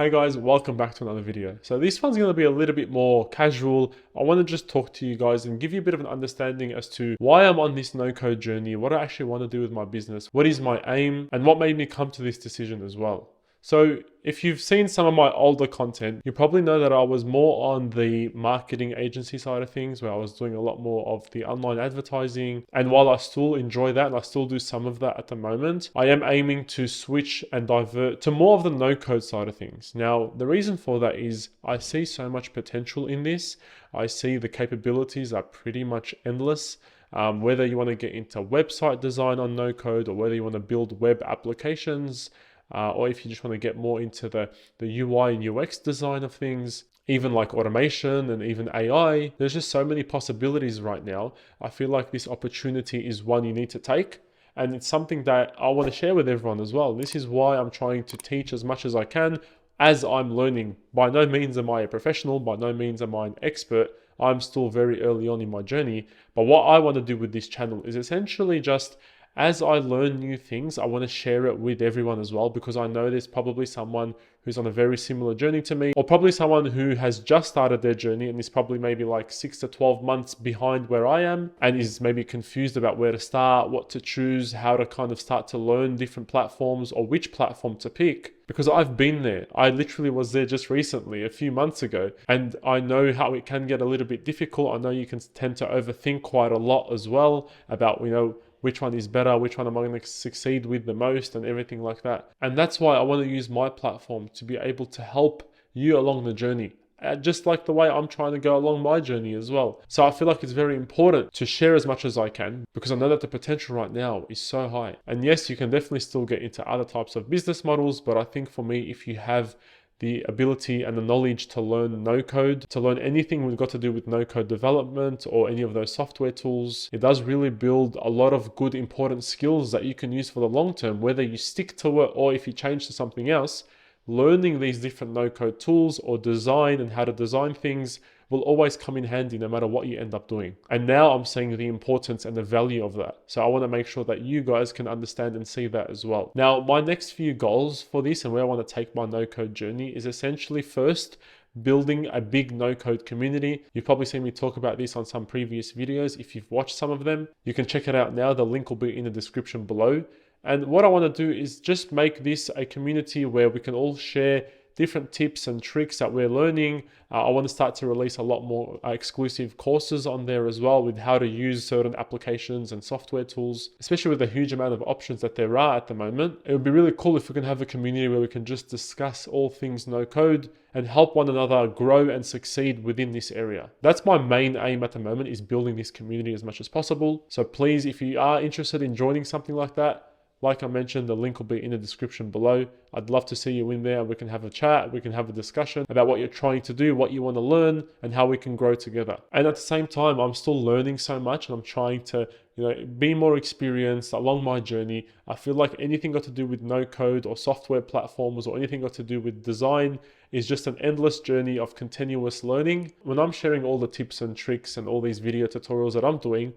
Hey guys, welcome back to another video. So this one's going to be a little bit more casual. I want to just talk to you guys and give you a bit of an understanding as to why I'm on this no-code journey, what I actually want to do with my business, what is my aim, and what made me come to this decision as well. So if you've seen some of my older content, you probably know that I was more on the marketing agency side of things, where I was doing a lot more of the online advertising. And while I still enjoy that, and I still do some of that at the moment, I am aiming to switch and divert to more of the no-code side of things. Now, the reason for that is I see so much potential in this. I see the capabilities are pretty much endless. Whether you want to get into website design on no-code, or whether you want to build web applications, or if you just want to get more into the UI and UX design of things, even like automation and even AI, there's just so many possibilities right now. I feel like this opportunity is one you need to take. And it's something that I want to share with everyone as well. This is why I'm trying to teach as much as I can as I'm learning. By no means am I a professional, by no means am I an expert. I'm still very early on in my journey. But what I want to do with this channel is essentially just, as I learn new things, I want to share it with everyone as well, because I know there's probably someone who's on a very similar journey to me, or probably someone who has just started their journey and is probably maybe like 6 to 12 months behind where I am, and is maybe confused about where to start, what to choose, how to kind of start to learn different platforms, or which platform to pick. Because I've been there. I literally was there just recently, a few months ago, and I know how it can get a little bit difficult. I know you can tend to overthink quite a lot as well about, which one is better, which one am I going to succeed with the most, and everything like that. And that's why I want to use my platform to be able to help you along the journey, just like the way I'm trying to go along my journey as well. So I feel like it's very important to share as much as I can, because I know that the potential right now is so high. And yes, you can definitely still get into other types of business models, but I think for me, if you have the ability and the knowledge to learn no code, to learn anything we've got to do with no code development or any of those software tools, it does really build a lot of good, important skills that you can use for the long term, whether you stick to it or if you change to something else. Learning these different no code tools or design and how to design things will always come in handy no matter what you end up doing. And now I'm seeing the importance and the value of that. So I want to make sure that you guys can understand and see that as well. Now, my next few goals for this and where I want to take my no-code journey is essentially, first, building a big no-code community. You've probably seen me talk about this on some previous videos. If you've watched some of them, you can check it out now. The link will be in the description below. And what I want to do is just make this a community where we can all share different tips and tricks that we're learning. I want to start to release a lot more exclusive courses on there as well, with how to use certain applications and software tools, especially with the huge amount of options that there are at the moment. It would be really cool if we can have a community where we can just discuss all things no code and help one another grow and succeed within this area. That's my main aim at the moment, is building this community as much as possible. So please, if you are interested in joining something like that, like I mentioned, the link will be in the description below. I'd love to see you in there. We can have a chat, we can have a discussion about what you're trying to do, what you want to learn, and how we can grow together. And at the same time, I'm still learning so much, and I'm trying to be more experienced along my journey. I feel like anything got to do with no code or software platforms or anything got to do with design is just an endless journey of continuous learning. When I'm sharing all the tips and tricks and all these video tutorials that I'm doing,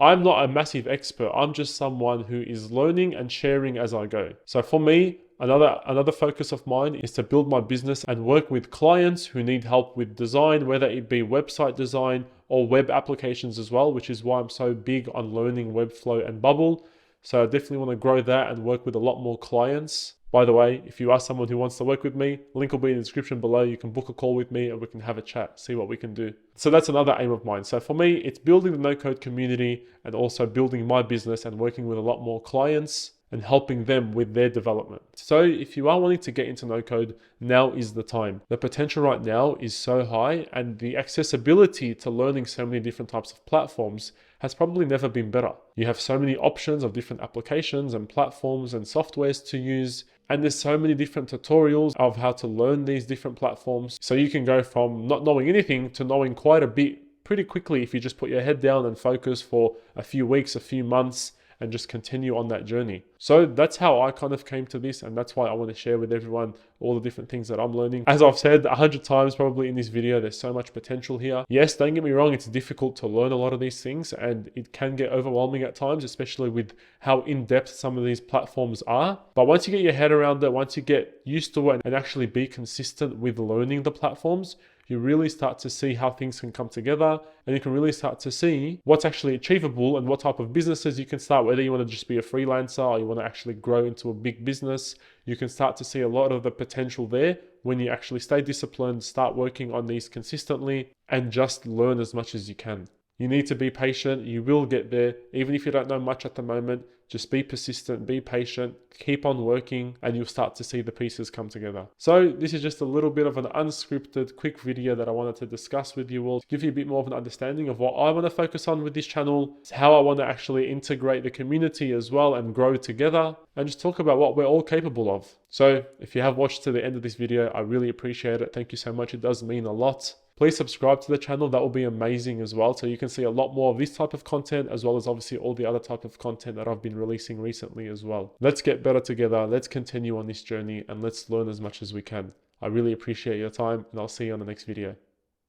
I'm not a massive expert. I'm just someone who is learning and sharing as I go. So for me, another focus of mine is to build my business and work with clients who need help with design, whether it be website design or web applications as well, which is why I'm so big on learning Webflow and Bubble. So I definitely want to grow that and work with a lot more clients. By the way, if you are someone who wants to work with me, link will be in the description below. You can book a call with me and we can have a chat, see what we can do. So that's another aim of mine. So for me, it's building the no-code community and also building my business and working with a lot more clients and helping them with their development. So if you are wanting to get into no-code, now is the time. The potential right now is so high, and the accessibility to learning so many different types of platforms has probably never been better. You have so many options of different applications and platforms and softwares to use, and there's so many different tutorials of how to learn these different platforms. So you can go from not knowing anything to knowing quite a bit pretty quickly if you just put your head down and focus for a few weeks, a few months, and just continue on that journey. So that's how I kind of came to this, and that's why I want to share with everyone all the different things that I'm learning. As I've said 100 times probably in this video, there's so much potential here. Yes, don't get me wrong, it's difficult to learn a lot of these things, and it can get overwhelming at times, especially with how in-depth some of these platforms are. But once you get your head around it, once you get used to it and actually be consistent with learning the platforms, you really start to see how things can come together, and you can really start to see what's actually achievable and what type of businesses you can start, whether you want to just be a freelancer or you want to actually grow into a big business. You can start to see a lot of the potential there when you actually stay disciplined, start working on these consistently, and just learn as much as you can. You need to be patient. You will get there. Even if you don't know much at the moment, just be persistent, be patient, keep on working, and you'll start to see the pieces come together. So this is just a little bit of an unscripted, quick video that I wanted to discuss with you all, to give you a bit more of an understanding of what I want to focus on with this channel, how I want to actually integrate the community as well and grow together, and just talk about what we're all capable of. So if you have watched to the end of this video, I really appreciate it. Thank you so much. It does mean a lot. Please subscribe to the channel. That will be amazing as well. So you can see a lot more of this type of content, as well as obviously all the other type of content that I've been releasing recently as well. Let's get better together. Let's continue on this journey and let's learn as much as we can. I really appreciate your time, and I'll see you on the next video.